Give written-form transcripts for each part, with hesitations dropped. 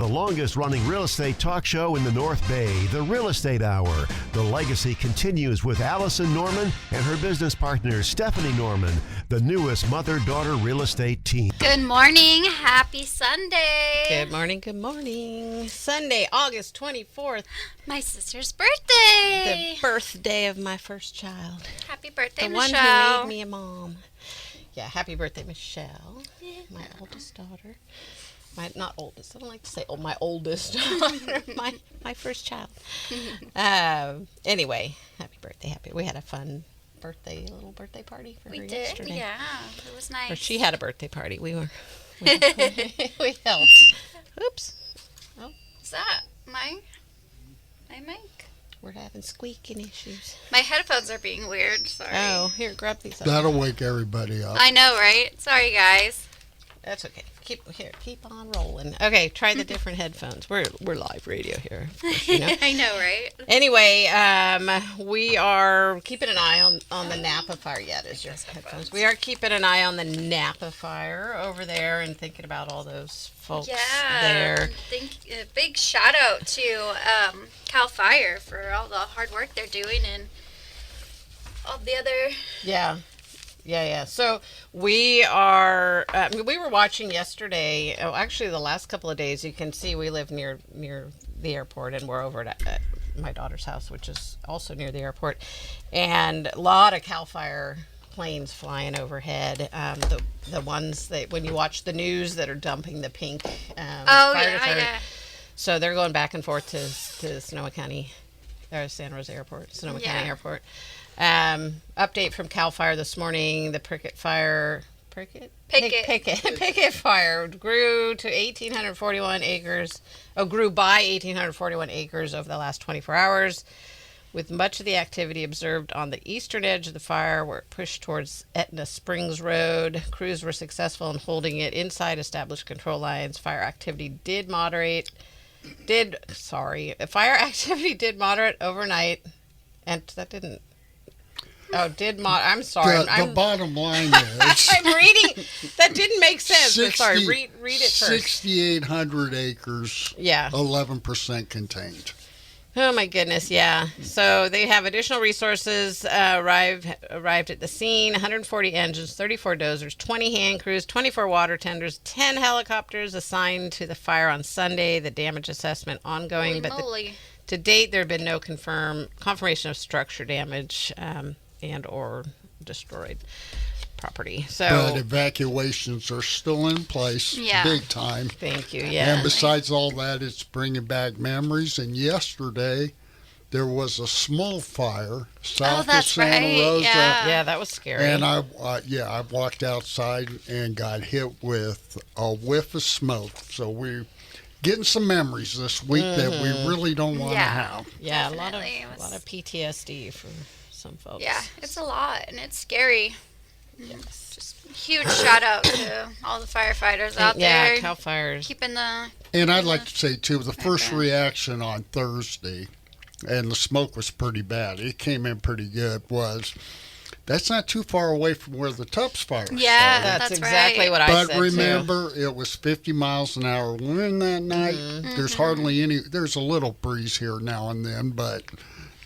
The longest-running real estate talk show in the North Bay, The Real Estate Hour. The legacy continues with Allison Norman and her business partner, Stephanie Norman, the newest mother-daughter real estate team. Good morning. Happy Sunday. Good morning. Good morning. Sunday, August 24th. My sister's birthday. The birthday of my first child. Happy birthday, the Michelle. The one who made me a mom. Yeah, happy birthday, Michelle. Yeah. My oldest daughter. Not oldest. I don't like to say my oldest daughter. my first child. Anyway, happy birthday. We had a fun little birthday party for her yesterday. Yeah, it was nice. Or she had a birthday party. We helped. Oops. Oh. Is that my mic? We're having squeaking issues. My headphones are being weird. Sorry. Oh, here, grab these. That'll wake everybody up. I know, right? Sorry, guys. That's okay. Keep on rolling. Okay, try the different headphones. We're live radio here. Of course, you know. I know, right? Anyway, we are keeping an eye on the Napa fire. Yeah, it is your headphones. We are keeping an eye on the Napa fire over there and thinking about all those folks there. Big shout out to Cal Fire for all the hard work they're doing and all the other. Yeah. So we are. We were watching yesterday. Oh, actually, the last couple of days. You can see we live near the airport, and we're over at my daughter's house, which is also near the airport, and a lot of Cal Fire planes flying overhead. The ones that when you watch the news that are dumping the pink. Yeah. So they're going back and forth to Sonoma County, or San Jose Airport, Sonoma County Airport. Update from Cal Fire this morning. The Picket fire grew to 1,841 acres. Grew by 1,841 acres over the last 24 hours, with much of the activity observed on the eastern edge of the fire, where it pushed towards Etna Springs Road. Crews were successful in holding it inside established control lines. Fire activity did moderate overnight, and that didn't. I'm sorry. The bottom line is... I'm reading... That didn't make sense. Sorry, read it first. 6,800 acres. Yeah. 11% contained. Oh, my goodness, yeah. So they have additional resources arrived at the scene. 140 engines, 34 dozers, 20 hand crews, 24 water tenders, 10 helicopters assigned to the fire on Sunday. The damage assessment ongoing. To date, there have been no confirmation of structure damage and or destroyed property. But evacuations are still in place, big time. Thank you, yeah. And besides all that, it's bringing back memories. And yesterday, there was a small fire south of Santa Rosa. Yeah, that was scary. And I walked outside and got hit with a whiff of smoke. So we're getting some memories this week that we really don't want to have. Yeah, definitely. a lot of PTSD for some folks. Yeah, it's a lot, and it's scary. Yes. Just huge shout out to all the firefighters out there. Yeah, Cal Fires. Keeping the... And I'd like to say, too, the first reaction on Thursday, and the smoke was pretty bad. It came in pretty good, was... That's not too far away from where the Tubbs fire started. Yeah, that's exactly what I said, But remember, it was 50 miles an hour wind that night. Mm-hmm. There's hardly any... There's a little breeze here now and then, but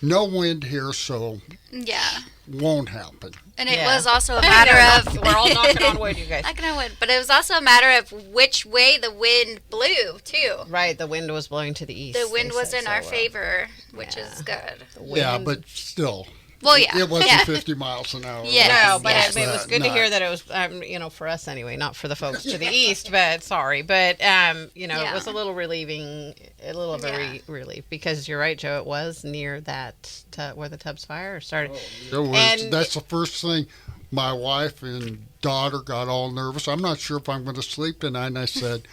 no wind here, so... Yeah. Won't happen. And it was also a matter of... We're all knocking on wood, you guys. Knocking on wood. But it was also a matter of which way the wind blew, too. Right, the wind was blowing to the east. The wind was in our favor, which is good. Yeah, but still... Well, yeah. It wasn't 50 miles an hour. Yeah, no, but it was good to hear that it was, for us anyway, not for the folks to the east, but sorry. But, it was a little relieving, a little of a relief, because you're right, Joe, it was near that, where the Tubbs fire started. That's the first thing. My wife and daughter got all nervous. I'm not sure if I'm going to sleep tonight, and I said,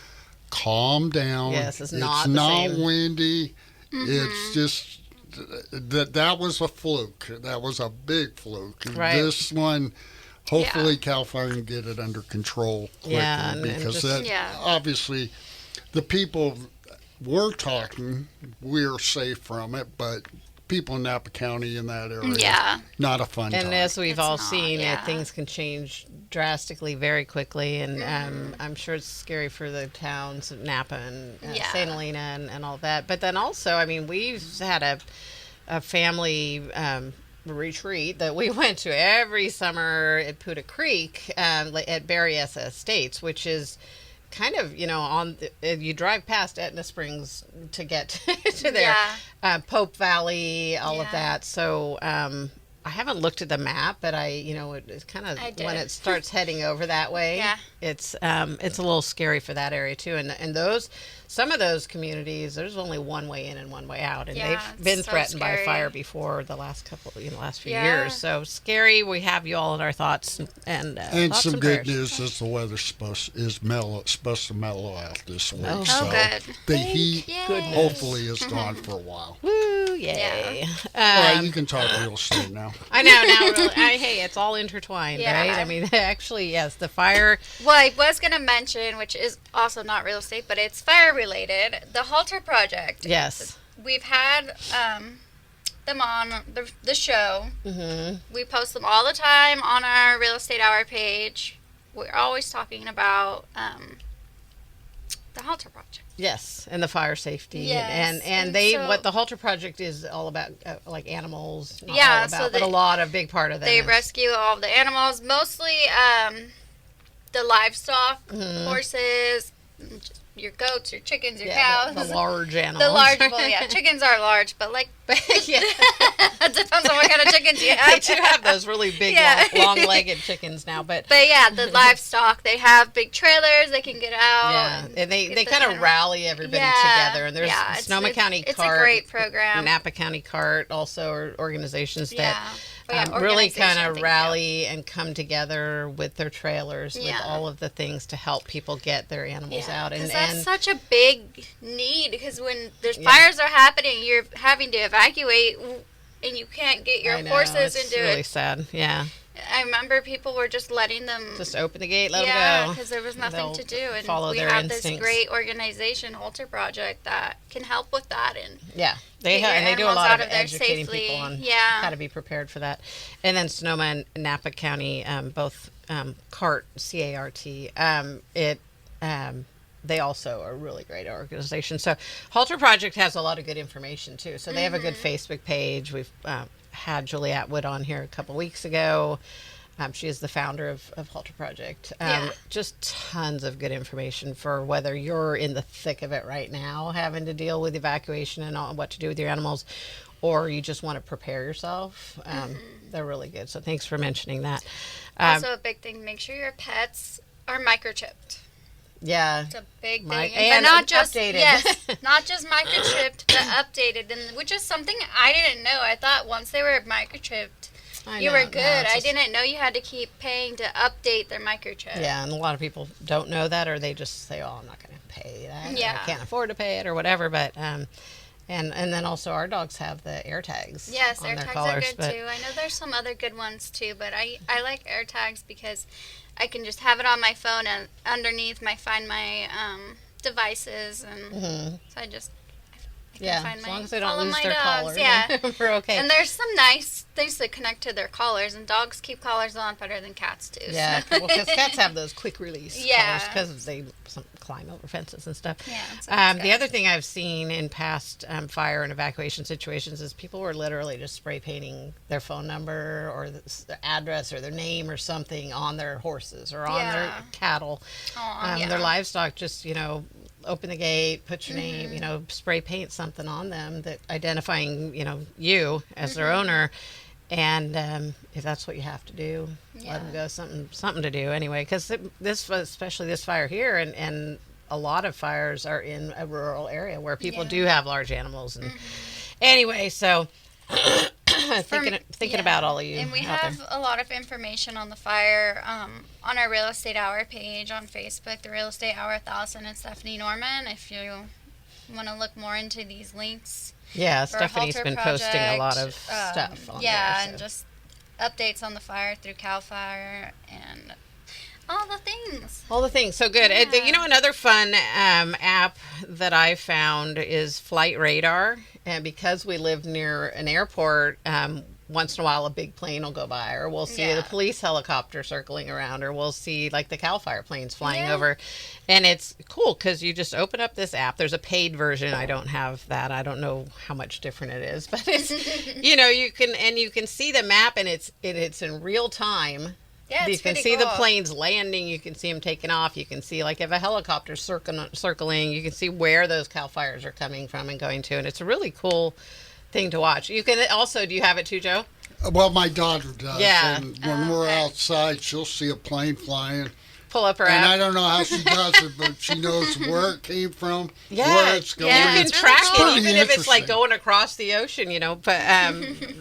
calm down. Yes, it's not windy. Mm-hmm. It's just... That was a fluke. That was a big fluke. Right. This one, hopefully Cal Fire can get it under control quickly. Yeah, because obviously the people we're talking, we're safe from it, but people in Napa County in that area. Yeah. Not a fun And time. as we've It's all not, seen, yeah. things can change drastically very quickly. And Mm-hmm. I'm sure it's scary for the towns of Napa and Yeah. St. Helena and all that. But then also, I mean, we've had a family retreat that we went to every summer at Puda Creek at Berryessa Estates, which is kind of, you drive past Etna Springs to get to there. Yeah. Pope Valley, all of Yeah. that. So I haven't looked at the map, but it's kind of I did. when it starts heading over that way, Yeah. it's a little scary for that area too. And some of those communities, there's only one way in and one way out, and Yeah, they've it's been so threatened by scary. fire before the last few Yeah. years. So scary. We have you all in our thoughts and And thoughts some and good prayers. news is the weather's supposed to mellow out this week. Oh. So good. the heat Yay. hopefully is gone for a while. Woo! Yay! All right, you can talk real estate now. I know now. Really, hey, it's all intertwined, Yeah. right? I mean, actually, yes. The fire. Well, I was going to mention, which is also not real estate, but it's fire related, the Halter Project. Yes. We've had them on the show. Mm-hmm. We post them all the time on our Real Estate Hour page. We're always talking about the Halter Project. Yes, and the fire safety. Yes, And and they so- what the Halter Project is all about, like animals. Not Yeah, all about, so but a lot of big part of them. They is- rescue all the animals, mostly the livestock, Mhm. horses, your goats, your chickens, your yeah, cows. the large animals. The large, well, yeah, chickens are large, but like, yeah. it depends on what kind of chickens you They have. do have those really big, Yeah. long-legged chickens now, but But yeah, the livestock, they have big trailers, they can get out. yeah, and they get the kind of animal- rally everybody Yeah, together. And there's yeah, Sonoma County it's Cart, a great program. Napa County Cart, also are organizations that Yeah. Oh, yeah, really organization, kind thank of you. rally and come together with their trailers with Yeah. all of the things to help people get their animals out. Because And that's such a big need. Because when there's Yeah. fires are happening, you're having to evacuate, and you can't get your I know, horses it's into really it. sad. Yeah, I remember people were just letting them. just open the gate, let yeah, them go. because there was nothing They'll to do, and follow we their have instincts. this great organization, Halter Project, that can help with that. And Yeah, they get your and they do a animals lot out of of there educating safely. people on Yeah. how to be prepared for that. And then Sonoma and Napa County, both CART, C-A-R-T, they also are a really great organization. So Halter Project has a lot of good information too. So they have a good Facebook page. We've had Juliette Wood on here a couple weeks ago. She is the founder of Halter Project. Yeah. Just tons of good information for whether you're in the thick of it right now, having to deal with evacuation and all, what to do with your animals, or you just want to prepare yourself. They're really good. So thanks for mentioning that. also a big thing, make sure your pets are microchipped. Yeah. It's a big Mi- thing, and but not just updated. yes, not just microchipped, but updated, and which is something I didn't know. I thought once they were microchipped, you know, were no, good. it's I just- didn't know you had to keep paying to update their microchip. Yeah, and a lot of people don't know that, or they just say, "Oh, I'm not going to pay that. Yeah. I can't afford to pay it, or whatever." But and then also our dogs have the air tags. Yes, on air their tags collars, are good but too. I know there's some other good ones too, but I like air tags because I can just have it on my phone and underneath find my devices, and Mhm. so I just I can yeah, find as my long as they follow don't lose my their dogs. collars, Yeah. we're okay. And there's some nice things that connect to their collars, and dogs keep collars on better than cats do. so- yeah, well, because cats have those quick release Yeah. collars because they climb over fences and stuff. Yeah, so that's The good. other thing I've seen in past fire and evacuation situations is people were literally just spray painting their phone number or their address or their name or something on their horses or on their Yeah. cattle. Aw, yeah. Their livestock, just, open the gate, put your Mm-hmm. name, spray paint something on them that identifying, you as their Mm-hmm. owner. And if that's what you have to do, Yeah. let them go. Something to do anyway. Because especially this fire here, and a lot of fires are in a rural area where people Yeah. do have large animals. And anyway, so thinking Yeah. about all of you. And we out have there. a lot of information on the fire on our Real Estate Hour page on Facebook, the Real Estate Hour 1000 and Stephanie Norman. If you want to look more into these links. Yeah, for Stephanie's Halter been posting a lot of Project, stuff on yeah, there. and just updates on the fire through CAL FIRE. And All the things. All the things. So good. Yeah. You know, another fun app that I found is Flight Radar. And because we live near an airport, once in a while a big plane will go by, or we'll see the police helicopter circling around, or we'll see like the CAL FIRE planes flying over. And it's cool because you just open up this app. There's a paid version. I don't have that. I don't know how much different it is, but it's, you know, you can see the map, and it's in real time. Yeah, You it's can pretty see cool. the planes landing. You can see them taking off. You can see, like, if a helicopter's circling, you can see where those CAL FIREs are coming from and going to. And it's a really cool thing to watch. You can also, do you have it too, Joe? Well, my daughter does. Yeah. And when we're outside, she'll see a plane flying. Pull up her And I app. don't know how she does it, but she knows where it came from, Yeah, where it's going. you Yeah, can it's track really cool. it, even if it's like Interesting. going across the ocean, you know. But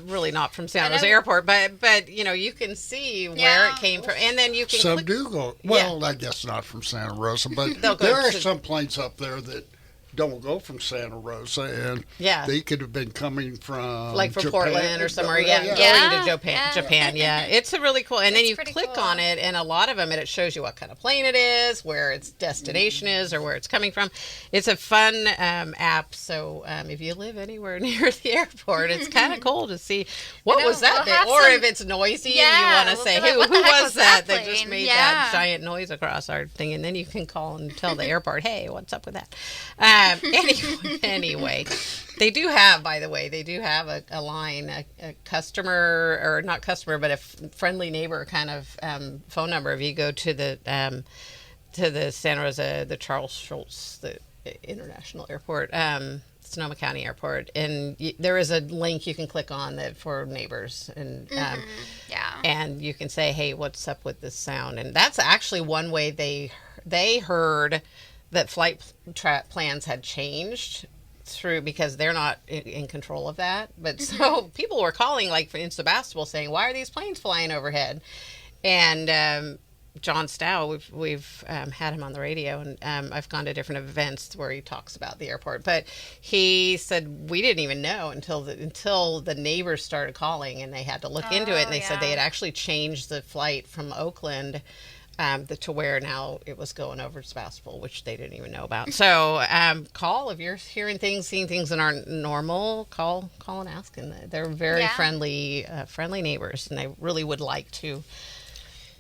really not from San Jose Airport, but you know, you can see where it came from, and then you can Some click. do go. Well, I guess not from Santa Rosa, but They'll go there are to- some planes up there that don't go from Santa Rosa, and Yeah. they could have been coming from Like from Japan. Portland or somewhere, Yeah. going to Japan. Yeah. Japan, yeah, it's a really cool. And then It's you pretty click cool. on it, and a lot of them, and it shows you what kind of plane it is, where its destination is, or where it's coming from. It's a fun app. So if you live anywhere near the airport, it's kind of cool to see what know, was that we'll thing, have or some- if it's noisy Yeah, and you want to we'll say, be like, hey, what who the heck was that that just plane? made Yeah. that giant noise across our thing? And then you can call and tell the airport, hey, what's up with that? Anyway, they do have, by the way, a line, a customer, or not customer, but a friendly neighbor kind of phone number. If you go to the Santa Rosa, the Charles Schultz, the international airport, Sonoma County Airport, and there is a link you can click on that for neighbors, and Yeah. and you can say, hey, what's up with this sound? And that's actually one way they heard that flight plans had changed through, because they're not in control of that. But so people were calling, like, in Sebastopol, saying, why are these planes flying overhead? And John Stow, we've had him on the radio, and I've gone to different events where he talks about the airport. But he said we didn't even know until the neighbors started calling, and they had to look into it. And they said they had actually changed the flight from Oakland to where now it was going over to Sebastopol, which they didn't even know about. So call if you're hearing things, seeing things that aren't normal. Call and ask, and they're very friendly neighbors, and they really would like to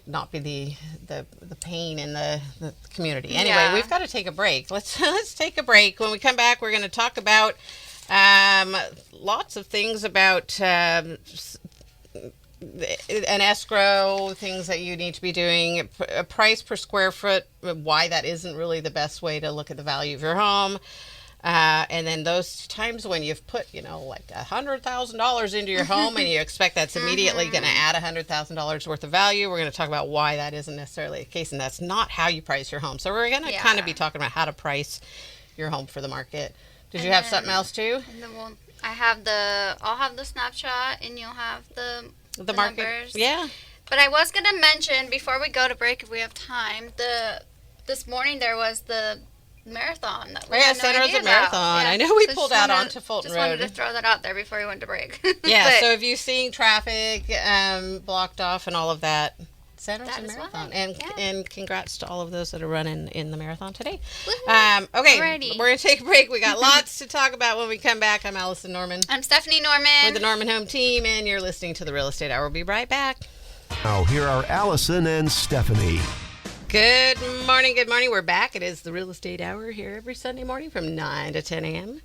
not be the pain in the community. Anyway, we've got to take a break. Let's take a break. When we come back, we're going to talk about lots of things about an escrow, things that you need to be doing, a price per square foot, why that isn't really the best way to look at the value of your home. And then those times when you've put, like $100,000 into your home and you expect that's immediately going to add $100,000 worth of value. We're going to talk about why that isn't necessarily the case, and that's not how you price your home. So we're going to kind of be talking about how to price your home for the market. Did you have something else too? And then I'll have the snapshot, and you'll have the market numbers. Yeah. But I was gonna mention before we go to break, if we have time, this morning there was the marathon that we had no Santa idea Rosa about. Marathon. Yeah. I know we So pulled just out wanted- onto Fulton Just wanted Road. to throw that out there before we went to break. Yeah, But- so if you're seeing traffic blocked off and all of that, Santa Rosa That is Marathon. why, And congrats to all of those that are running in the marathon today. Woohoo. Okay, Alrighty. we're going to take a break. We got lots to talk about when we come back. I'm Allison Norman. I'm Stephanie Norman. We're the Norman Home Team, and you're listening to the Real Estate Hour. We'll be right back. Now, here are Allison and Stephanie. Good morning, good morning. We're back. It is the Real Estate Hour here every Sunday morning from 9 to 10 a.m.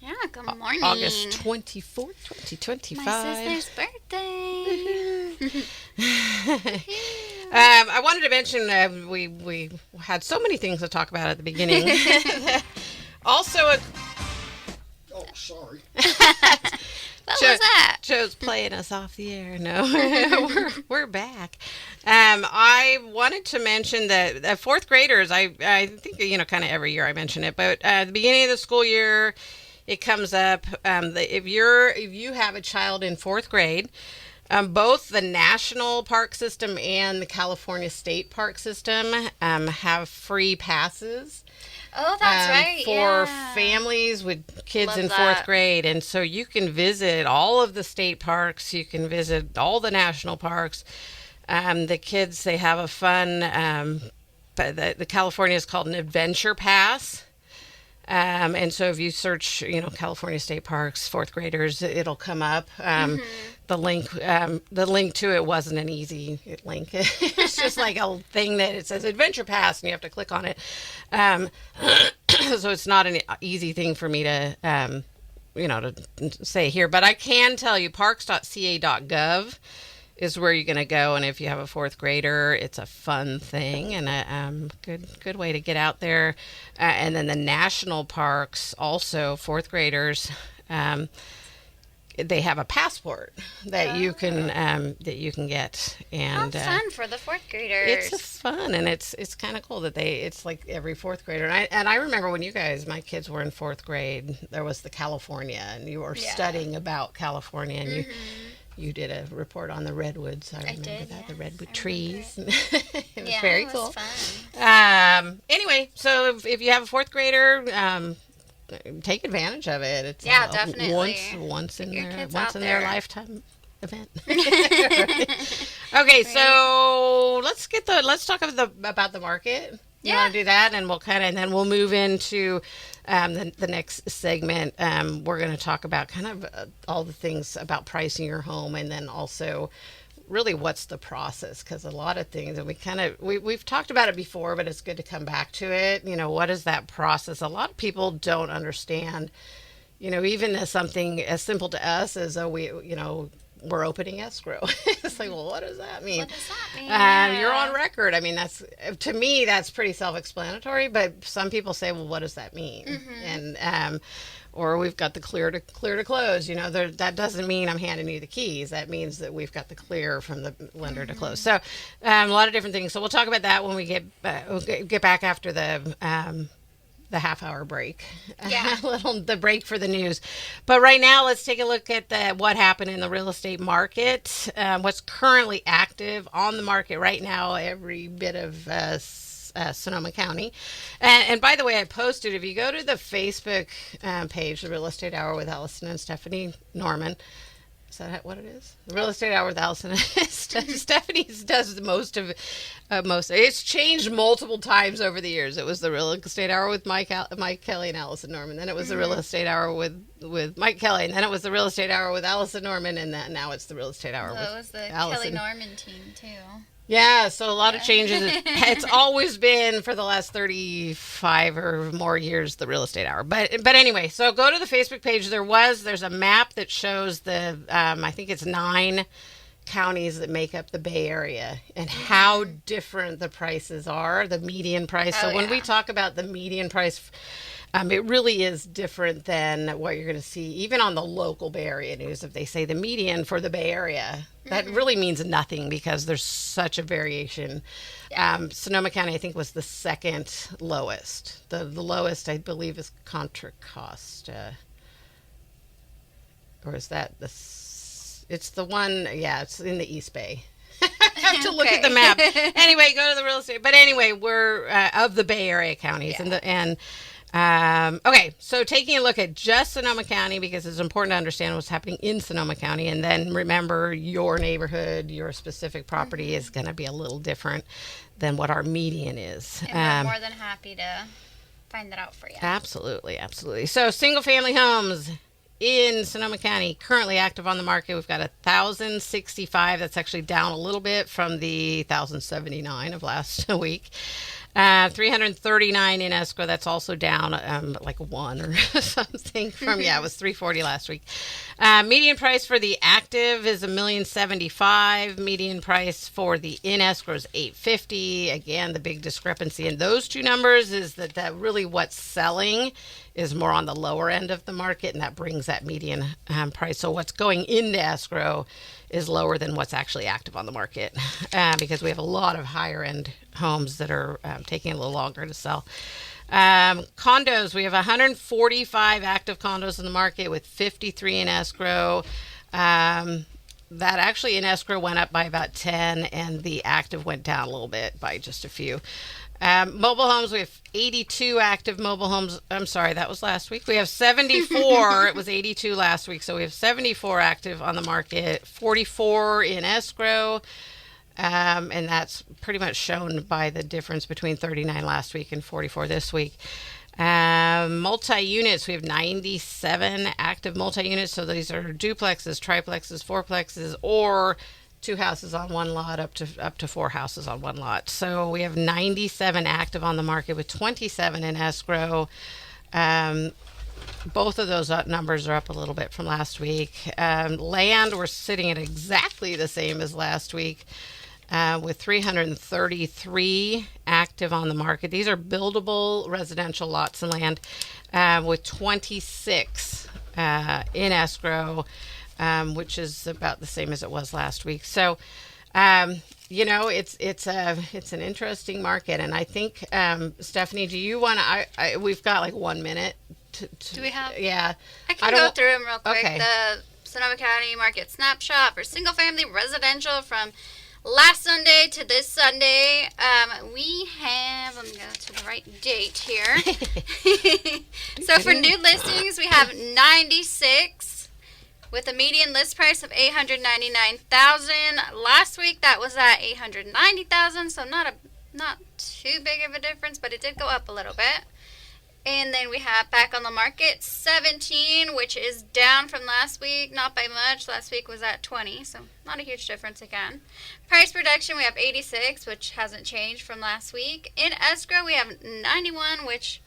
Yeah, good morning. August 24th, 2025. My sister's birthday. I wanted to mention we had so many things to talk about at the beginning. Also, Oh, sorry. What was that? Joe's playing us off the air. No, we're back. I wanted to mention that fourth graders. I think kind of every year I mention it, but at the beginning of the school year, it comes up. If you have a child in fourth grade. Both the National Park System and the California State Park System have free passes. Oh, that's right. For yeah. families with kids Love in that. fourth grade. And so you can visit all of the state parks. You can visit all the national parks. The kids, they have a fun, but the California is called an adventure pass. And so if you search, California state parks, fourth graders, it'll come up. The link to it wasn't an easy link. It's just like a thing that it says adventure pass and you have to click on it. So it's not an easy thing for me to, to say here, but I can tell you parks.ca.gov is where you're going to go. And if you have a fourth grader, it's a fun thing and a good way to get out there. And then the national parks, also fourth graders, they have a passport that you can get. And how fun for the fourth graders! It's fun, and it's kind of cool that it's like every fourth grader. And I remember when my kids were in fourth grade, there was the California, and you were studying about California, and you did a report on the redwoods. I remember that, the redwood trees. It was very cool. Fun. Anyway, so if you have a fourth grader, take advantage of it. It's definitely once in their lifetime event. Okay, so let's talk about the market. You want to do that, and then we'll move into the next segment. We're going to talk about kind of all the things about pricing your home, and then also really what's the process, because a lot of things, and we've talked about it before, but it's good to come back to it. What is that process? A lot of people don't understand, even as something as simple to us as we're opening escrow. It's like, well, what does that mean? What does that mean? You're on record. I mean, to me, that's pretty self-explanatory, but some people say, well, what does that mean? And, or we've got the clear to close. That doesn't mean I'm handing you the keys. That means that we've got the clear from the lender to close. So a lot of different things. So we'll talk about that when we get back after the half-hour break. The break for the news. But right now, let's take a look at what happened in the real estate market. What's currently active on the market right now, every bit of Sonoma County. And by the way, I posted, if you go to the Facebook page, the Real Estate Hour with Allison and Stephanie Norman. Is that what it is? The Real Estate Hour with Allison. Stephanie does most of it's changed multiple times over the years. It was the Real Estate Hour with Mike Kelly and Allison Norman. Then it was the Real Estate Hour with Mike Kelly. And then it was the Real Estate Hour with Allison Norman. And now it's the Real Estate Hour with Allison. It was the Kelly Norman team, too. Yeah, so a lot of changes. It's always been, for the last 35 or more years, the Real Estate Hour. But anyway, so go to the Facebook page. There's a map that shows I think it's 9 counties that make up the Bay Area and how different the prices are, the median price. So when we talk about the median price, it really is different than what you're going to see even on the local Bay Area news. If they say the median for the Bay Area, that really means nothing because there's such a variation. Sonoma County, I think, was the second lowest. The lowest, I believe, is Contra Costa. Or is that it's the one, it's in the East Bay. I have to look at the map. Anyway, go to the real estate. But anyway, we're of the Bay Area counties. Okay, so taking a look at just Sonoma County, because it's important to understand what's happening in Sonoma County, and then remember your neighborhood, your specific property is going to be a little different than what our median is. And we're more than happy to find that out for you. Absolutely. So single-family homes in Sonoma County currently active on the market. We've got 1,065. That's actually down a little bit from the 1,079 of last week. 339 in escrow. That's also down like 1 or something from, it was 340 last week. Median price for the active is $1,075,000. Median price for the in escrow is $850,000. Again, the big discrepancy in those two numbers is that really what's selling is more on the lower end of the market, and that brings that median price. So what's going into escrow is lower than what's actually active on the market because we have a lot of higher end homes that are taking a little longer to sell. Condos, we have 145 active condos in the market with 53 in escrow. That actually in escrow went up by about 10, and the active went down a little bit by just a few. Mobile homes, we have 82 active mobile homes. I'm sorry, that was last week. We have 74. It was 82 last week. So we have 74 active on the market, 44 in escrow. And that's pretty much shown by the difference between 39 last week and 44 this week. Multi-units, we have 97 active multi-units. So these are duplexes, triplexes, fourplexes, or 2 houses on one lot up to 4 houses on one lot. So we have 97 active on the market with 27 in escrow. Both of those numbers are up a little bit from last week. Land, we're sitting at exactly the same as last week, with 333 active on the market. These are buildable residential lots and land, with 26 in escrow, which is about the same as it was last week. So, it's an interesting market, and I think, Stephanie, do you want to? We've got like 1 minute. Do we have? Yeah, I can go through them real quick. Okay. The Sonoma County market snapshot for single-family residential from last Sunday to this Sunday. We have, let me go to the right date here. So for new listings, we have 96 with a median list price of $899,000. Last week that was at $890,000, so not too big of a difference, but it did go up a little bit. And then we have back on the market 17, which is down from last week, not by much. Last week was at 20, so not a huge difference again. Price reduction, we have 86, which hasn't changed from last week. In escrow, we have 91, which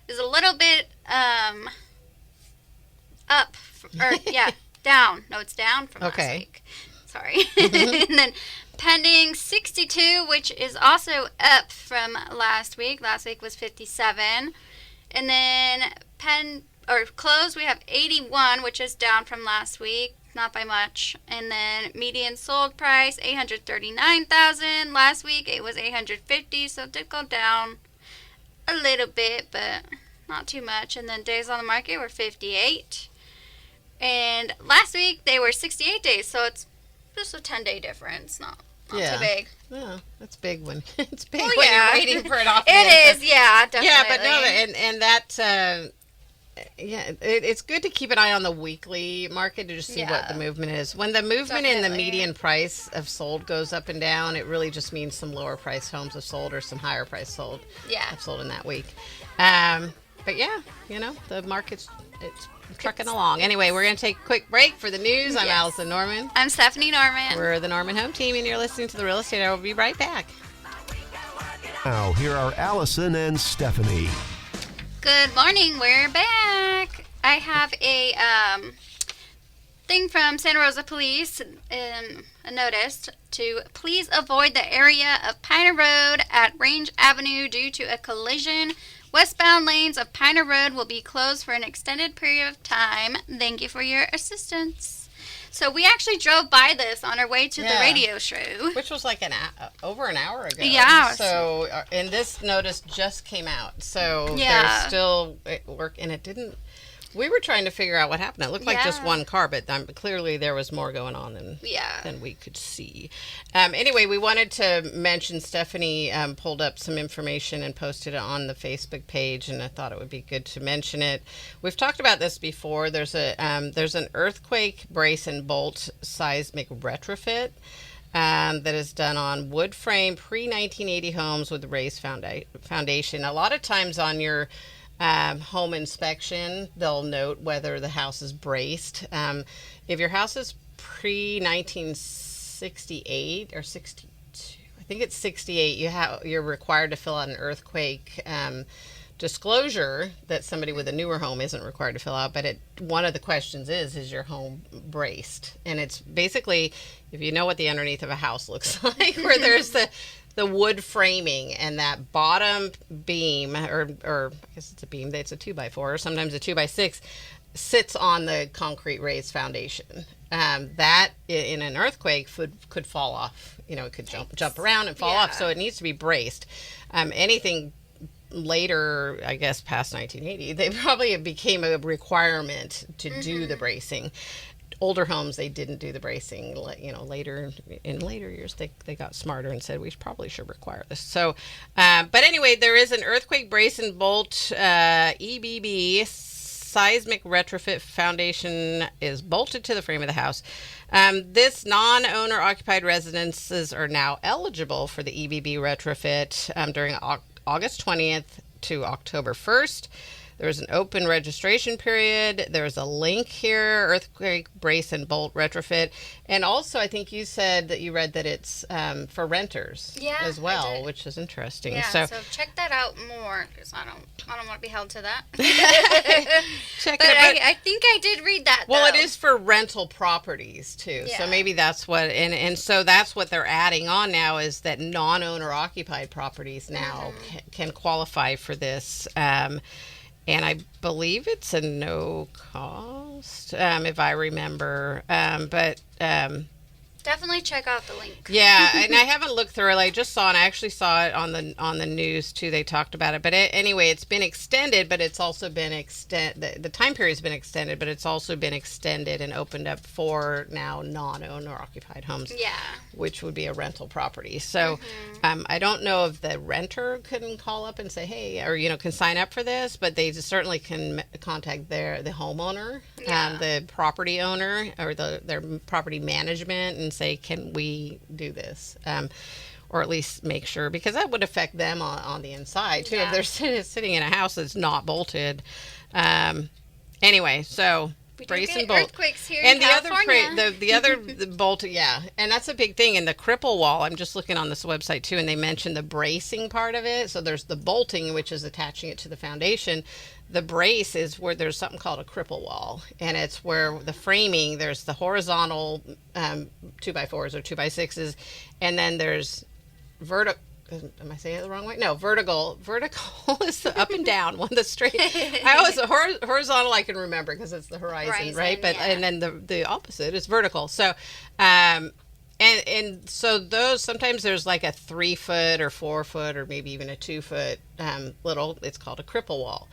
is a little bit down. No, it's down from last week. Sorry. And then pending 62, which is also up from last week. Last week was 57. And then closed, we have 81, which is down from last week, not by much. And then median sold price, $839,000. Last week it was $850,000, so it did go down a little bit, but not too much. And then days on the market were 58. And last week they were 68 days, so it's just a 10-day difference, not too big. Yeah, that's big when it's big when you're waiting for it off. It is, yeah, definitely. Yeah, but no, and that, it's good to keep an eye on the weekly market to just see what the movement is. When the movement in the median price of sold goes up and down, it really just means some lower price homes have sold or some higher price sold have sold in that week. But yeah, the market's trucking along. Anyway, we're going to take a quick break for the news. I'm Allison Norman. I'm Stephanie Norman. We're the Norman Home Team, and you're listening to The Real Estate Hour. We'll be right back. Now, here are Allison and Stephanie. Good morning. We're back. I have a thing from Santa Rosa Police, a notice to please avoid the area of Piner Road at Range Avenue due to a collision. Westbound lanes of Piner Road will be closed for an extended period of time. Thank you for your assistance. So we actually drove by this on our way to the radio show. Which was like over an hour ago. Yeah. So, and this notice just came out. So there's still work, and it didn't. We were trying to figure out what happened. It looked like just one car, but clearly there was more going on than we could see. Anyway, we wanted to mention Stephanie pulled up some information and posted it on the Facebook page, and I thought it would be good to mention it. We've talked about this before. There's an earthquake brace and bolt seismic retrofit that is done on wood frame pre-1980 homes with raised foundation. A lot of times on your home inspection, they'll note whether the house is braced. If your house is pre-1968 or 62, I think it's 68, you're required to fill out an earthquake disclosure that somebody with a newer home isn't required to fill out. But one of the questions is your home braced? And it's basically, if you know what the underneath of a house looks like, where there's the wood framing and that bottom beam, or I guess it's a beam, it's a 2x4 or sometimes a 2x6, sits on the concrete raised foundation. That in an earthquake could fall off. It could jump around and fall off. So it needs to be braced. Anything later, I guess past 1980, they probably became a requirement to do the bracing. Older homes, they didn't do the bracing. Later years, they got smarter and said we probably should require this. So, but anyway, there is an earthquake brace and bolt EBB seismic retrofit foundation is bolted to the frame of the house. This non-owner occupied residences are now eligible for the EBB retrofit during August 20th to October 1st. There's an open registration period. There's a link here, earthquake brace and bolt retrofit. And also, I think you said that you read that it's for renters as well, which is interesting. Yeah, so check that out more, because I don't want to be held to that. Check but it out. I think I did read that, Well, though. it is for rental properties, too. Yeah. So maybe that's what, and so that's what they're adding on now, is that non-owner occupied properties now can qualify for this. And I believe it's a no cost, if I remember. Definitely check out the link. Yeah, and I haven't looked thoroughly. I just saw, and I actually saw it on the news too. They talked about it, but anyway, it's been extended. But it's also been the time period's been extended, but it's also been extended and opened up for now non-owner occupied homes. Yeah, which would be a rental property. So I don't know if the renter can call up and say, hey, or can sign up for this, but they certainly can contact the homeowner, the property owner, or their property management, and say, can we do this? Or at least make sure, because that would affect them on the inside too. If they're sitting in a house that's not bolted. Anyway, so we do brace get and bolt. earthquakes here And in California. the other bolt, and that's a big thing. And the cripple wall, I'm just looking on this website too, and they mentioned the bracing part of it. So there's the bolting, which is attaching it to the foundation. The brace is where there's something called a cripple wall, and it's where the framing, there's the horizontal 2x4s or 2x6s, and then there's vertical. Am I saying it the wrong way? No, vertical. Vertical is the up and down one. The straight. I always horizontal. I can remember because it's the horizon, right? But and then the opposite is vertical. So, and so those, sometimes there's like a 3 foot or 4 foot or maybe even a 2 foot little. It's called a cripple wall.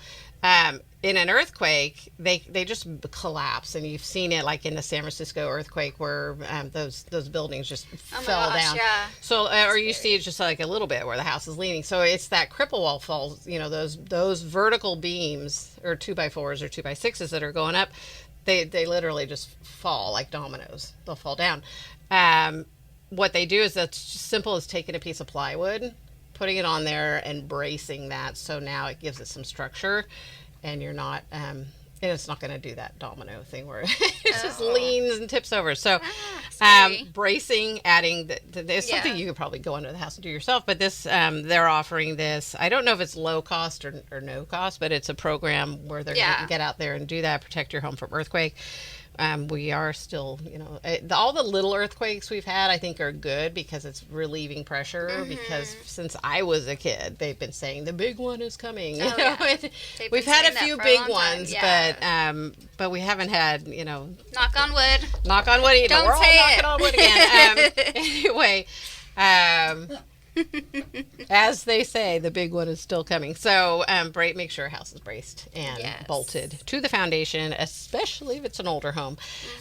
In an earthquake, they just collapse, and you've seen it like in the San Francisco earthquake where those buildings just fell down. Yeah. So, or you see it just like a little bit where the house is leaning. So it's that cripple wall falls. Those vertical beams or 2x4s or 2x6s that are going up, they literally just fall like dominoes. They'll fall down. What they do is that's simple as taking a piece of plywood, putting it on there, and bracing that. So now it gives it some structure. And you're not, and it's not going to do that domino thing where it just leans and tips over. So, bracing, adding, there's something you could probably go into the house and do yourself. But this, they're offering this. I don't know if it's low cost or no cost, but it's a program where they're going to get out there and do that, protect your home from earthquake. We are still, all the little earthquakes we've had, I think, are good because it's relieving pressure. Because since I was a kid, they've been saying the big one is coming. We've had a few big ones, but we haven't had, knock on wood. Knock on wood. Don't we're all say knocking it. on wood again. Anyway. As they say, the big one is still coming. So make sure a house is braced and bolted to the foundation, especially if it's an older home.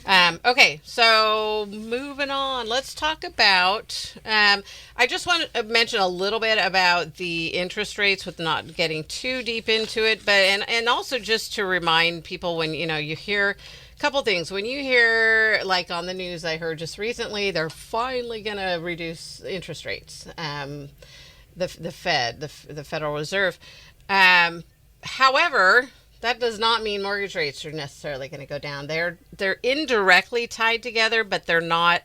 Okay, so moving on. Let's talk about, I just want to mention a little bit about the interest rates with not getting too deep into it, but and also just to remind people when, you hear couple things. When you hear, like on the news, I heard just recently, they're finally going to reduce interest rates. The Fed, the Federal Reserve. However, that does not mean mortgage rates are necessarily going to go down. They're indirectly tied together, but they're not.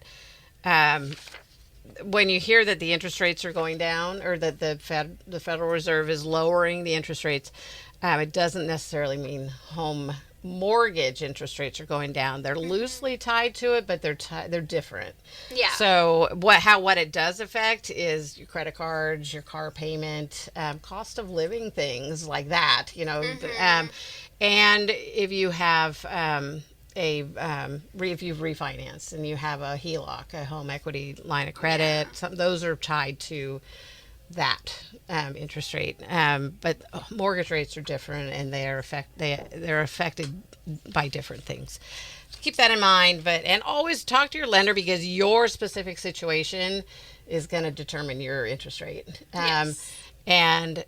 When you hear that the interest rates are going down, or that the Federal Reserve is lowering the interest rates, it doesn't necessarily mean home mortgage interest rates are going down. They're loosely tied to it, but they're different. Yeah. So what it does affect is your credit cards, your car payment, cost of living, things like that. And if you have if you've refinanced and you have a HELOC, a home equity line of credit, those are tied to that interest rate, but mortgage rates are different, and they're affected by different things. Keep that in mind, and always talk to your lender, because your specific situation is going to determine your interest rate. And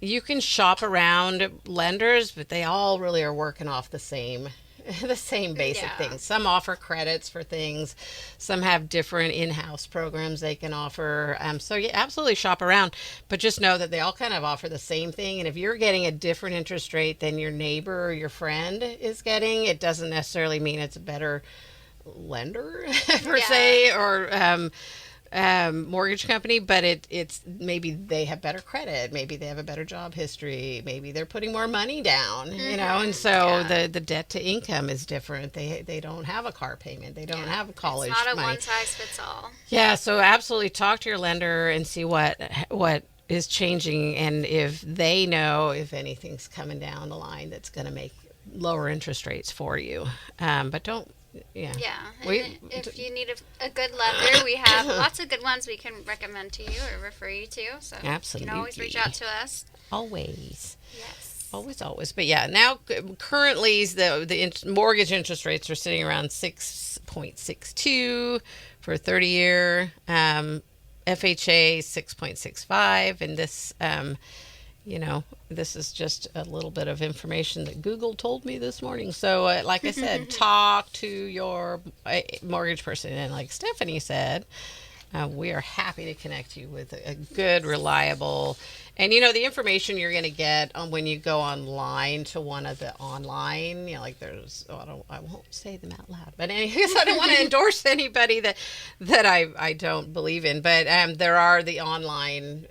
You can shop around lenders, but they all really are working off the same basic things. Some offer credits for things. Some have different in-house programs they can offer. So you absolutely shop around, but just know that they all kind of offer the same thing. And if you're getting a different interest rate than your neighbor or your friend is getting, it doesn't necessarily mean it's a better lender per se, or mortgage company, but it's maybe they have better credit, maybe they have a better job history, maybe they're putting more money down, and so the debt to income is different. They don't have a car payment, they don't have college it's not a money. one size fits all. Yeah, so absolutely talk to your lender and see what is changing, and if they know if anything's coming down the line that's going to make lower interest rates for you, but don't. Yeah. If you need a good lender, we have lots of good ones we can recommend to you or refer you to. So absolutely, you can always reach out to us. Always. Yes. Always. But yeah, now currently the mortgage interest rates are sitting around 6.62 for a 30-year. FHA 6.65, and this. This is just a little bit of information that Google told me this morning. So, like I said, talk to your mortgage person. And like Stephanie said, we are happy to connect you with a good, reliable, and the information you're going to get when you go online to one of the online, like there's, I won't say them out loud, but anyways, I don't want to endorse anybody that I don't believe in, but there are the online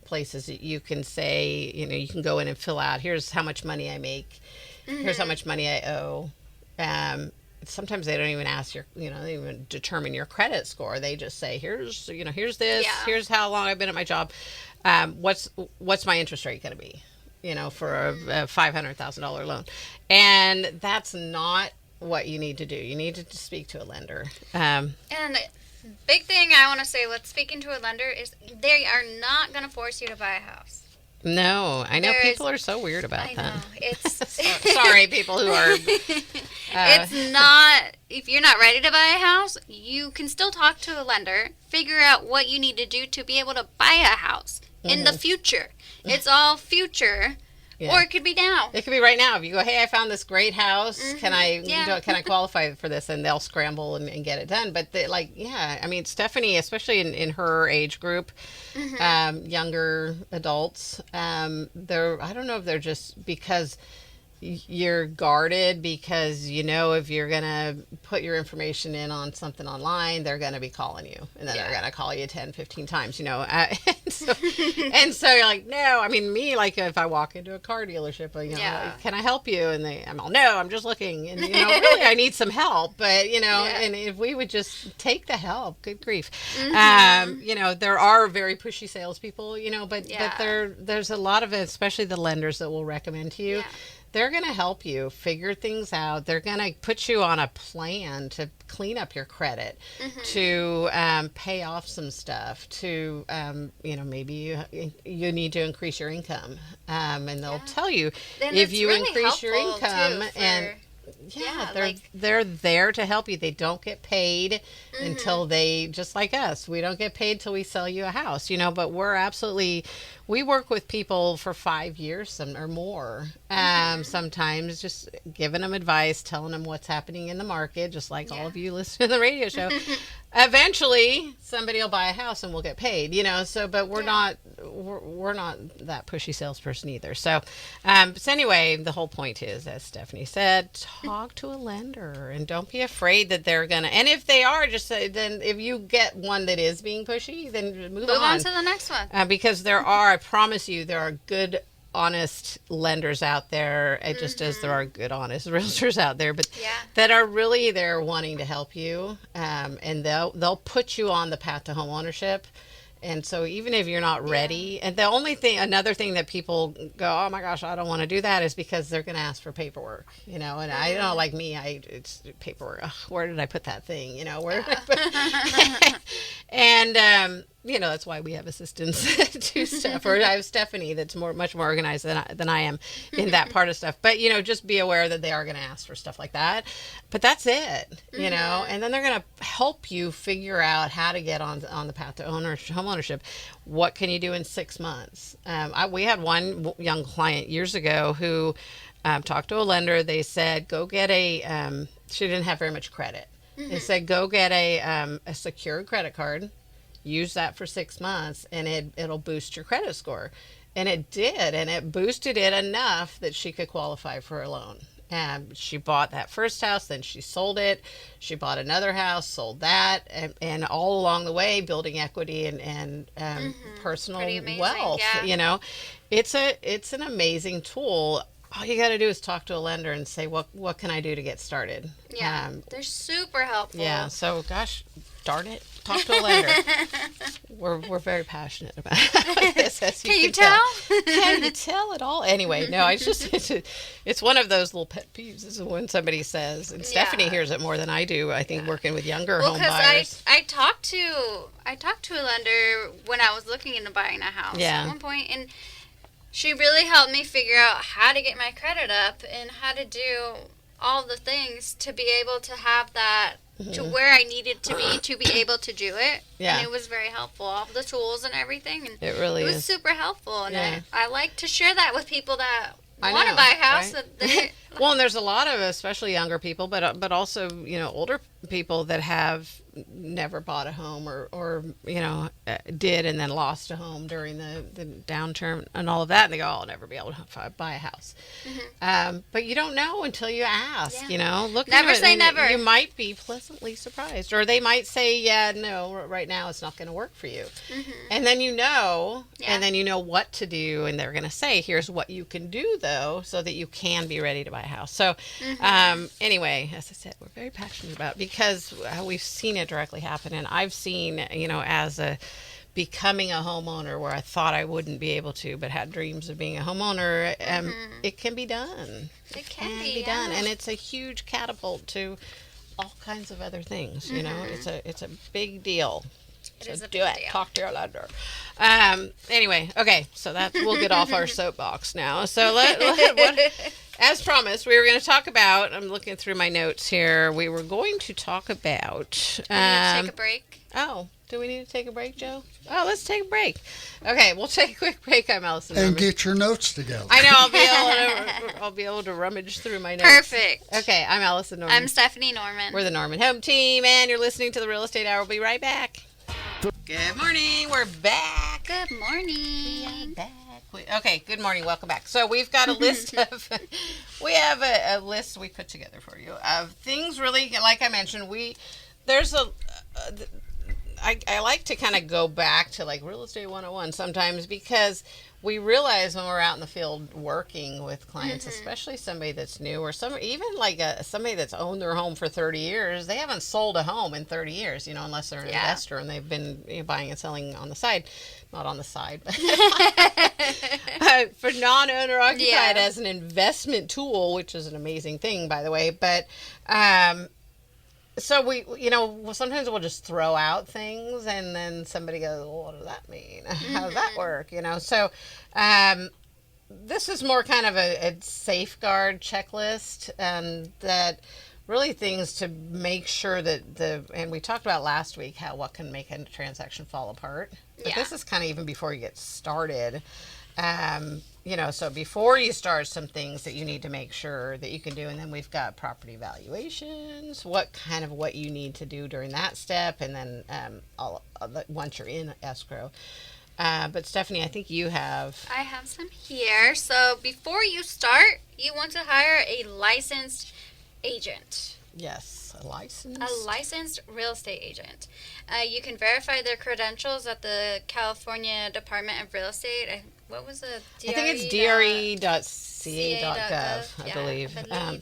places that you can say, you can go in and fill out, here's how much money I make, here's how much money I owe. Sometimes they don't even ask they don't even determine your credit score. They just say, here's this, here's how long I've been at my job. What's my interest rate going to be, for a $500,000 loan? And that's not what you need to do. You need to speak to a lender. And big thing I want to say with speaking to a lender is they are not going to force you to buy a house. No, I know people are so weird about that. I know. It's sorry, people who are. It's not. If you're not ready to buy a house, you can still talk to a lender, figure out what you need to do to be able to buy a house in the future. It's all future. Yeah. Or it could be now. It could be right now. If you go, hey, I found this great house. Can I qualify for this? And they'll scramble and get it done. But Stephanie, especially in her age group, younger adults, I don't know if they're just because you're guarded, because if you're gonna put your information in on something online, they're gonna be calling you, and then they're gonna call you 10-15 times, and so you're like, no. Me, like if I walk into a car dealership, like, can I help you? And I'm all, no, I'm just looking, and really I need some help, but and if we would just take the help, good grief. There are very pushy salespeople, but there's a lot of it, especially the lenders that will recommend to you. Yeah. They're going to help you figure things out. They're going to put you on a plan to clean up your credit, to pay off some stuff, to, maybe you need to increase your income. And they'll tell you if you really increase your income they're there to help you. They don't get paid until they, just like us, we don't get paid till we sell you a house, but we work with people for 5 years or more. Sometimes just giving them advice, telling them what's happening in the market, just like all of you listening to the radio show. Eventually somebody will buy a house and we'll get paid, but we're not that pushy salesperson either. So anyway, the whole point is, as Stephanie said, talk to a lender and don't be afraid that they're gonna, and if they are, just say, then if you get one that is being pushy, then move on to the next one, because I promise you, there are good, honest lenders out there, just as there are good, honest realtors out there, but that are really there wanting to help you, and they'll put you on the path to home ownership. And so even if you're not ready, and another thing that people go, oh my gosh, I don't want to do that, is because they're going to ask for paperwork, and I don't know, like me, it's paperwork. Where did I put that thing? Where did I put And that's why we have assistants to stuff. Or I have Stephanie that's much more organized than I am in that part of stuff. But just be aware that they are going to ask for stuff like that. But that's it, And then they're going to help you figure out how to get on the path to home ownership. What can you do in 6 months? We had one young client years ago who talked to a lender. They said, go get she didn't have very much credit. They said, go get a secured credit card, use that for 6 months, and it'll boost your credit score. And it did, and it boosted it enough that she could qualify for a loan. She bought that first house, then she sold it. She bought another house, sold that, and all along the way, building equity and personal wealth. Yeah. It's an amazing tool. All you got to do is talk to a lender and say, what can I do to get started? Yeah, they're super helpful. Yeah, so gosh, darn it, talk to a lender. We're very passionate about this. As Can you tell? Can you tell at all? Anyway, no, it's one of those little pet peeves is when somebody says, and Stephanie hears it more than I do, I think, working with younger home buyers. I talked to a lender when I was looking into buying a house at one point, and she really helped me figure out how to get my credit up and how to do all the things to be able to have that to where I needed to be able to do it. Yeah. And it was very helpful, all the tools and everything. And it really was super helpful. And I like to share that with people that want to know, buy a house. Right? Well, and there's a lot of, especially younger people, but also, older people that have never bought a home or did and then lost a home during the downturn and all of that, and they go, I'll never be able to buy a house. But you don't know until you ask. Look, never say never. You might be pleasantly surprised, or they might say, no, right now it's not going to work for you. And then and then you know what to do, and they're going to say, here's what you can do though, so that you can be ready to buy a house. So anyway, as I said, we're very passionate about it because we've seen it directly happen, and I've seen, as becoming a homeowner where I thought I wouldn't be able to, but had dreams of being a homeowner. It can be done. It can be done, and it's a huge catapult to all kinds of other things. It's a big deal. So do it. Talk to your lender. Anyway, okay, so we'll get off our soapbox now. So as promised, we were going to talk about, I'm looking through my notes here, we were going to talk about... we need to take a break. Oh, do we need to take a break, Joe? Oh, let's take a break. Okay, we'll take a quick break. I'm Allison and Norman. Get your notes together. I know, I'll be able to rummage through my notes. Perfect. Okay, I'm Allison Norman. I'm Stephanie Norman. We're the Norman Home Team, and you're listening to the Real Estate Hour. We'll be right back. Good morning. We're back. Good morning. Okay, good morning. Welcome back. So we've got a list we have a list we put together for you of things really, like I mentioned, I like to kind of go back to like Real Estate 101 sometimes because we realize when we're out in the field working with clients, especially somebody that's new or even like somebody that's owned their home for 30 years, they haven't sold a home in 30 years, unless they're an investor and they've been buying and selling on the side. Not on the side, but for non-owner occupied as an investment tool, which is an amazing thing, by the way. But so we, sometimes we'll just throw out things, and then somebody goes, well, what does that mean? How does that work? So this is more kind of a safeguard checklist, that really things to make sure that and we talked about last week what can make a transaction fall apart. But this is kind of even before you get started. So before you start, some things that you need to make sure that you can do, and then we've got property valuations, what you need to do during that step, and then once you're in escrow. But Stephanie, I think I have some here. So before you start, you want to hire a licensed agent. Yes, a licensed real estate agent. You can verify their credentials at the California Department of Real Estate. What was it? I think it's dre.ca.gov, I believe.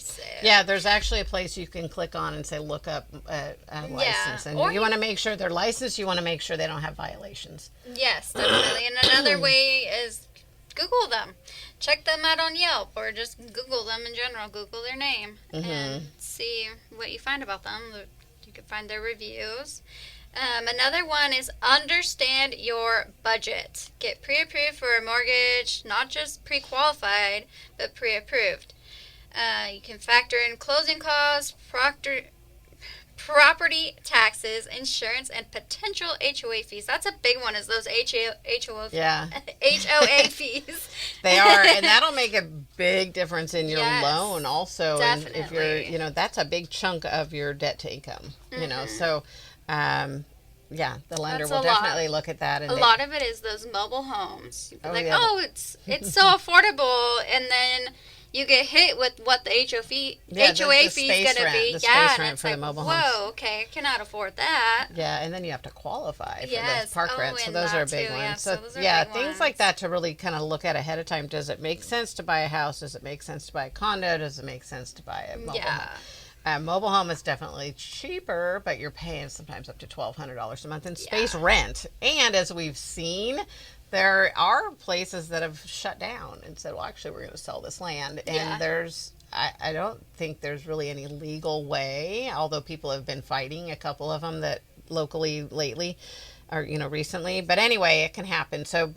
So. Yeah, there's actually a place you can click on and say, look up a license. And you want to make sure they're licensed. You want to make sure they don't have violations. Yes, definitely. And another way is Google them. Check them out on Yelp, or just Google them in general. Google their name and see what you find about them. You can find their reviews. Another one is understand your budget. Get pre-approved for a mortgage, not just pre-qualified, but pre-approved. You can factor in closing costs, property taxes, insurance, and potential HOA fees. That's a big one, is those HOA fees. They are, and that'll make a big difference in your Yes, loan also. And if you're, definitely. that's a big chunk of your debt to income, so, yeah, the lender That's will a lot. definitely look at that. And A lot of it is those mobile homes. You'd be like, yeah. oh, it's so affordable, and then you get hit with what the HOA fee is going to be. The Yeah, space and rent it's for the like, mobile whoa, homes. okay, I cannot afford that. Yeah, and then you have to qualify for Yes. those park Oh, rents. So and those are that big too. ones. Yeah, So, so those are big things ones. like that to really kind of look at ahead of time. Does it make sense to buy a house? Does it make sense to buy a condo? Does it make sense to buy a mobile home? Mobile home is definitely cheaper, but you're paying sometimes up to $1,200 a month in space rent. And as we've seen, there are places that have shut down and said, well, actually, we're going to sell this land. And I don't think there's really any legal way, although people have been fighting a couple of them that locally lately or, recently. But anyway, it can happen. So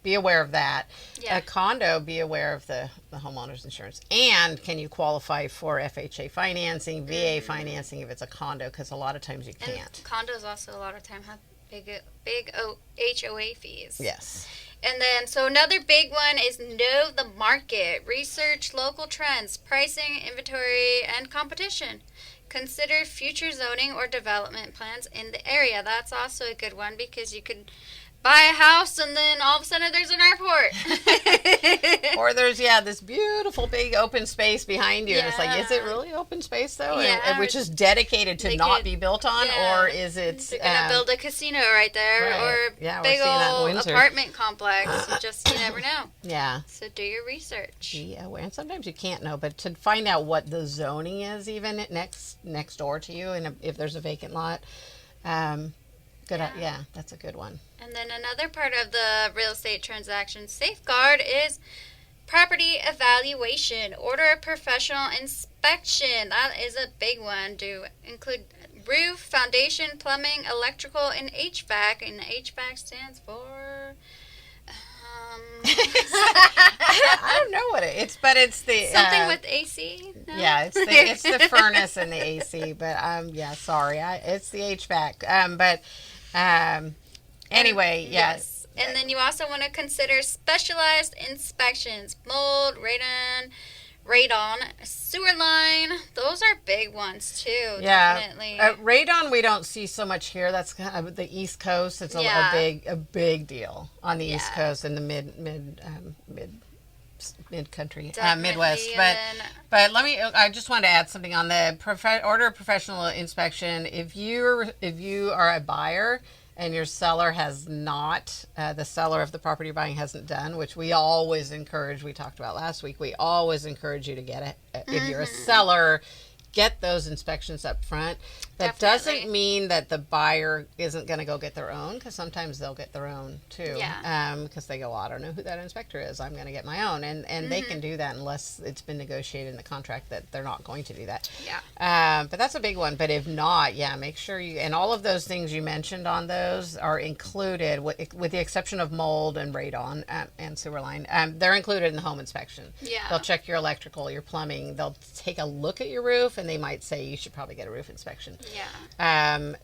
be aware of that. Yeah. A condo, be aware of the homeowner's insurance. And can you qualify for FHA financing, VA financing if it's a condo? Because a lot of times you And can't. condos also a lot of time have big HOA fees. Yes. And then, so another big one is know the market. Research local trends, pricing, inventory, and competition. Consider future zoning or development plans in the area. That's also a good one because you could buy a house and then all of a sudden there's an airport. Or there's this beautiful big open space behind you. And it's like, is it really open space though? Yeah. Which is dedicated to not be built on, or is it? They're gonna build a casino right there, Right. or Yeah, we're big seeing that in old Windsor. apartment complex. You never know. Yeah. So do your research. Be aware. And sometimes you can't know, but to find out what the zoning is even next door to you, and if there's a vacant lot, that's a good one. And then another part of the real estate transaction safeguard is property evaluation. Order a professional inspection. That is a big one. Do include roof, foundation, plumbing, electrical, and HVAC. And HVAC stands for I don't know what it's the something with AC. No? Yeah, it's the furnace and the AC, but sorry, it's the HVAC. Anyway, yes. And then you also want to consider specialized inspections, mold, radon, sewer line. Those are big ones too. Yeah, Definitely. radon we don't see so much here. That's kind of the East Coast. It's a big deal on the East Coast and the mid country, Midwest. But I just wanted to add something on the order of professional inspection. If you are a buyer and your seller has not, the seller of the property you're buying hasn't done, which we always encourage, we talked about last week, we always encourage you to get it. If you're a seller, get those inspections up front. That doesn't mean that the buyer isn't going to go get their own, because sometimes they'll get their own too. Because they go, well, I don't know who that inspector is. I'm going to get my own. And they can do that unless it's been negotiated in the contract that they're not going to do that. But that's a big one. But if not, make sure and all of those things you mentioned on those are included, with the exception of mold and radon and sewer line. They're included in the home inspection. They'll check your electrical, your plumbing. They'll take a look at your roof, and they might say you should probably get a roof inspection. They'll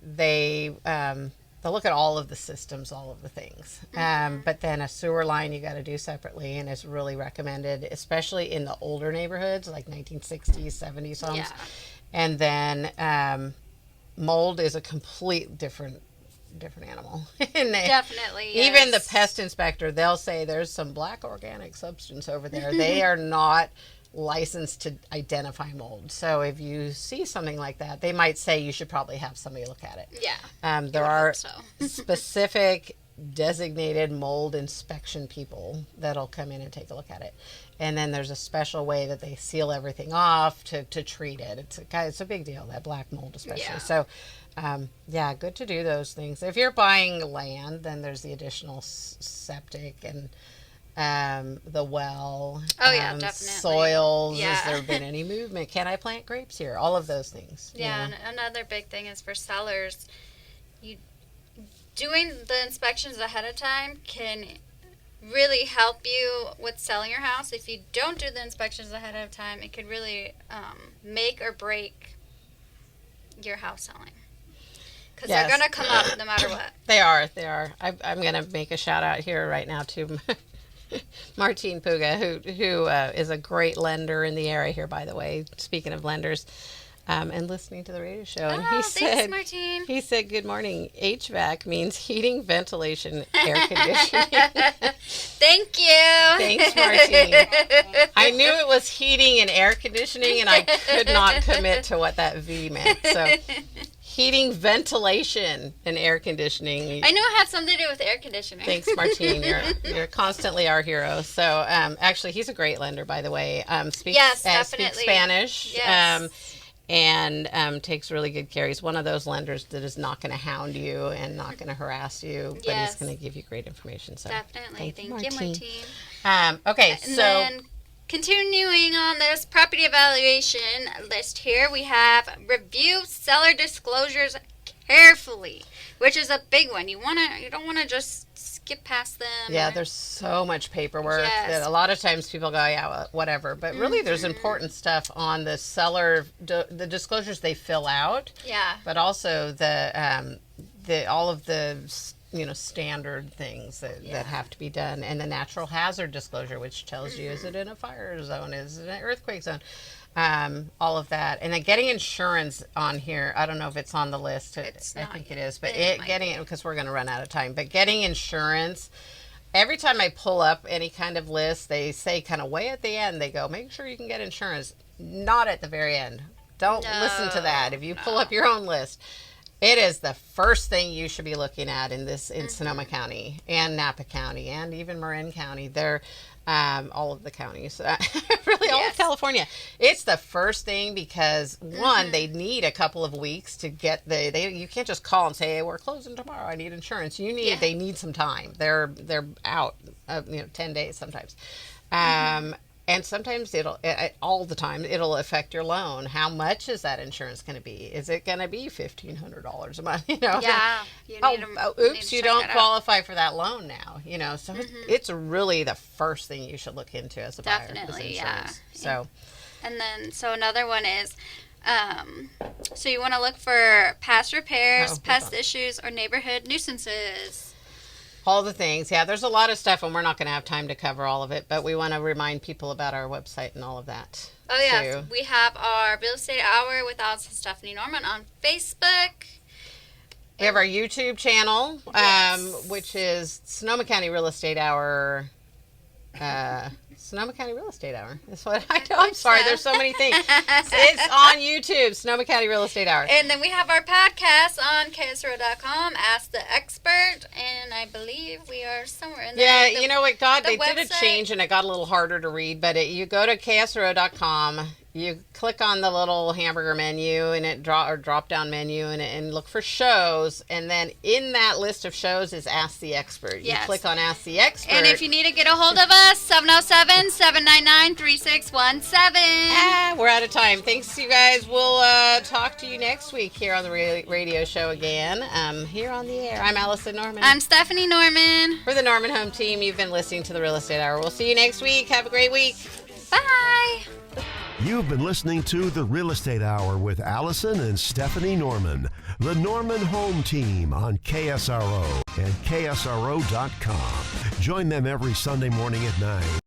look at all of the systems, all of the things. But then a sewer line you got to do separately, and it's really recommended, especially in the older neighborhoods, like 1960s, 70s homes. And then mold is a complete different animal. Definitely. Even the pest inspector, they'll say there's some black organic substance over there. They are not licensed to identify mold. So if you see something like that, they might say you should probably have somebody look at it. There are specific designated mold inspection people that'll come in and take a look at it. And then there's a special way that they seal everything off to treat it. It's a big deal, that black mold especially. So good to do those things. If you're buying land, then there's the additional septic and the well, definitely. soils. Has there been any movement? Can I plant grapes here? All of those things. And another big thing is for sellers, doing the inspections ahead of time can really help you with selling your house. If you don't do the inspections ahead of time, it could really make or break your house selling. Because Yes. they're going to come up no matter what. They are. I'm going to make a shout out here right now to Martine Puga, who is a great lender in the area here, by the way, speaking of lenders, and listening to the radio show. And Thanks, Martine. he said, good morning. HVAC means heating, ventilation, air conditioning. Thank you. Thanks, Martine. I knew it was heating and air conditioning, and I could not commit to what that V meant. So heating, ventilation, and air conditioning. I knew it had something to do with air conditioning. Thanks, Martine. You're constantly our hero. So, actually, he's a great lender, by the way. Yes, definitely. Speaks Spanish. Yes. And takes really good care. He's one of those lenders that is not going to hound you and not going to harass you, but Yes. he's going to give you great information. So Definitely. Thank you, Martine. Okay, And so then continuing on this property evaluation list here, we have review seller disclosures carefully, which is a big one. You don't want to just skip past them. yeah, there's so much paperwork Yes. that a lot of times people go, yeah, well, whatever. But really, there's important stuff on the seller, the disclosures they fill out. Yeah. But also the all of the standard things that have to be done, and the natural hazard disclosure, which tells you is it in a fire zone, is it an earthquake zone, all of that, and then getting insurance on here. I don't know if it's on the list. I think it is, but getting it because we're going to run out of time. But getting insurance. Every time I pull up any kind of list, they say kind of way at the end, they go, make sure you can get insurance. Not at the very end. Don't listen to that. If you pull up your own list, it is the first thing you should be looking at in Sonoma County and Napa County and even Marin County. They're all of the counties, really all of California. It's the first thing because one, they need a couple of weeks to get you can't just call and say, hey, we're closing tomorrow, I need insurance. They need some time. They're out 10 days sometimes. And sometimes all the time, it'll affect your loan. How much is that insurance going to be? Is it going to be $1,500 a month? Yeah. You don't qualify for that loan now. So it's really the first thing you should look into as a buyer. Definitely, is insurance. So, and then another one is, so you want to look for past repairs, pest issues, or neighborhood nuisances. all the things. Yeah, there's a lot of stuff, and we're not going to have time to cover all of it, but we want to remind people about our website and all of that. Oh, yeah. We have our Real Estate Hour with Alice and Stephanie Norman on Facebook. We have our YouTube channel, which is Sonoma County Real Estate Hour. Sonoma County Real Estate Hour. That's what I know. I'm sorry, there's so many things. It's on YouTube, Sonoma County Real Estate Hour. And then we have our podcast on ksro.com, Ask the Expert, and I believe we are somewhere in there. Yeah, you know what, God, they did a website. change and it got a little harder to read, but you go to ksro.com, you click on the little hamburger menu and it drop down menu and look for shows, and then in that list of shows is Ask the Expert. Yes. You click on Ask the Expert. And if you need to get a hold of us, 707-799-3617. We're out of time. Thanks, you guys. We'll talk to you next week here on the radio show again, here on the air. I'm Allison Norman. I'm Stephanie Norman. For the Norman Home Team, you've been listening to the Real Estate Hour. We'll see you next week. Have a great week. Bye. You've been listening to The Real Estate Hour with Allison and Stephanie Norman, the Norman Home Team on KSRO and KSRO.com. Join them every Sunday morning at 9.